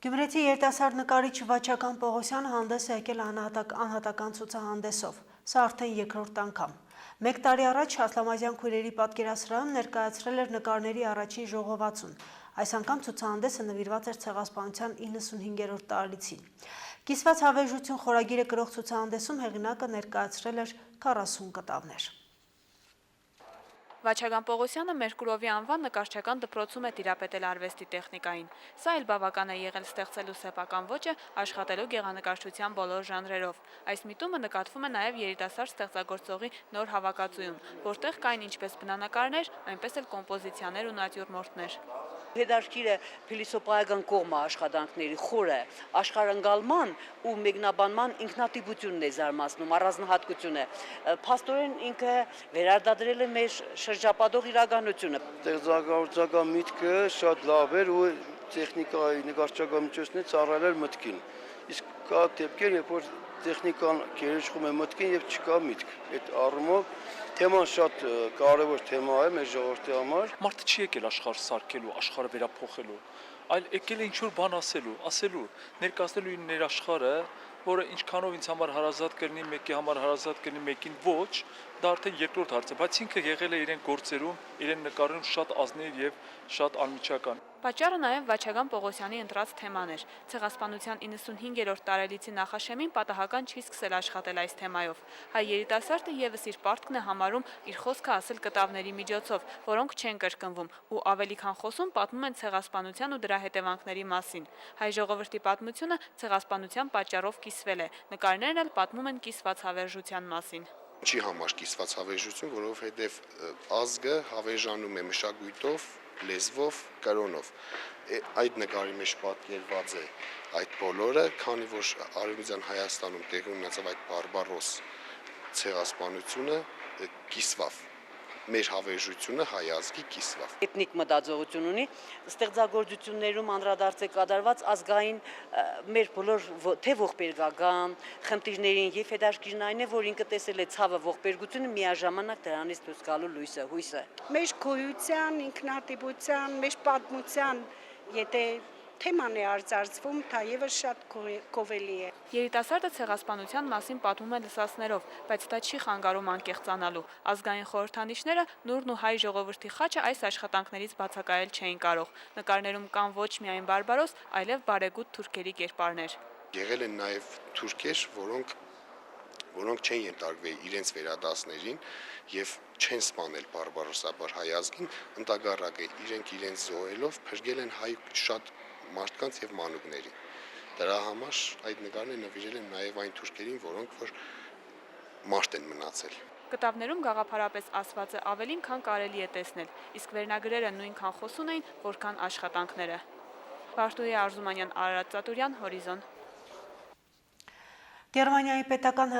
Գյումրեցի երիտասարդ նկարիչ Վաչական Պողոսյանը հանդես է եկել անհատական ցուցահանդեսով։ Սա արդեն երկրորդ անգամ։ Մեկ տարի առաջ Ասլամազյան քույրերի պատկերասրահում ներկայացրել էր նկարների առաջին ժողովածուն։ Այս անգամ ցուցահանդեսը նվիրված էր ցեղասպանության 95-րդ տարելիցին։ Կիսված հավերժություն խորագիրը կրող ցուցահանդեսում հեղինակը ներկայացրել էր 40 կտավներ։ Վաչական Պողոսյանը Մերկուրովի անվան նկարչական դպրոցում է տիրապետել արվեստի տեխնիկային։ Սա էլ բավական է եղել ստեղծելու սեփական ոճը, աշխատելու գեղանկարչության բոլոր ժանրերով։ Այս միտումը նկատվում է նաև երիտասարդ ստեղծագործողի նոր հավաքածուում, որտեղ կային ինչպես բնանկարներ, այնպես էլ կոմպոզիցիաներ ու նատյուրմորտներ։ Հետաքրքիր է փիլիսոփայական կողմը աշխատանքների խորը աշխարհընկալման ու մեկնաբանման ինքնատիպությունն է զարմացնում, առանձնահատկություն է։ Փաստորեն ինքը վերարտադրել է մեր շրջապատող իրականությունը։ Ստեղծագործական միտքը շատ լավ էր ու տեխնիկայի նկարչական միջոցներից ծառայել էր մտքին։ Իսկ կա դեպքեր, երբ որ տեխնիկան գերիշխում է մտքին եւ չկա միտք։ Այդ առումով թեման շատ կարևոր թեմա է մեր ժողովրդի համար։ Մարդը չի եկել աշխարհ սարքելու, աշխարհը վերափոխելու, այլ եկել է ինչ-որ բան ասելու, ներկայացնելու իր ներաշխարհը, որը ինչքանով ինձ համար հարազատ կլինի, մեկի համար հարազատ կլինի, մեկին ոչ, դա արդեն երկրորդ հարց է, բայց ինքը եղել է իրեն գործերում, իրեն նկարում շատ ազնիվ եւ շատ անմիջական։ Պատճառը նաև Վաչական Պողոսյանի ընտրած թեման էր։ Ցեղասպանության 95-րդ տարելիցի նախաշեմին պատահական չի սկսել աշխատել այս թեմայով։ Հայ երիտասարդը եւս իր պարտքն է համարում իր խոսքը ասել կտավների միջոցով, որոնք չեն կրկնվում, ու ավելի քան խոսում պատմում են ցեղասպանության ու դրա հետևանքների մասին։ Հայ ժողովրդի պատմությունը ցեղասպանության պատճառով կիսվել է։ Նկարներն էլ պատմում են կիսված հավերժության մասին։ Չի համար կիսված հավերժություն, որովհետև ազգը հավերժանում է մշակույթով, լեզվով, կրոնով։ Այդ նկարի մեջ պատկերված է այդ բոլորը, քանի որ Արևմտյան Հայաստանում տեղի ունեցավ այդ բարբարոս ցեղասպանությունը, կիսվավ։ Մեր հավերժությունը հայ ազգի կիսվավ։ Էթնիկ մտածողություն ունի, ստեղծագործություններում անդրադարձ է կատարված ազգային մեր բոլոր թե ողբերգական խնդիրներին եւ հետաքրքիրն այն է, որ ինքը տեսել է ցավը ողբերգությունը միաժամանակ դրանից դուրս գալու հույսը։ Մեր գոյության, ինքնատիպության, մեր պատմության, եթե թեման է արձարծվում, դա եւս շատ գովելի է։ Երիտասարդը ցեղասպանության մասին պատմում է լսածներով, բայց դա չի խանգարում անկեղծանալու։ Ազգային խորհրդանիշները, Նուրն ու հայ ժողովրդի խաչը այս աշխատանքներից բացակայել չէին կարող։ Նկարներում կան ոչ միայն բարբարոս, այլև բարեգութ թուրքերի կերպարներ։ Եղել են նաև թուրքեր, որոնք չեն ենթարկվել իրենց վերադասներին եւ չեն սպանել բարբարոսաբար հայ ազգին, ընդհակառակը իրենց զոհելով փրկել են հայ շատ մարդկանց եւ մանուկների։ Դրա համար այդ նկարները նվիրել են նաև այն թուրքերին, որոնք որ մարդ են մնացել։ Կտավներում գաղափարապես ասվածը ավելին, քան կարելի է տեսնել, իսկ վերնագրերը նույնքան խոսուն էին, որքան աշխատանքները։ Վարդուհի Արզումանյան, Արարատ Ծատուրյան, Հորիզոն։ Գերմանիայի պետական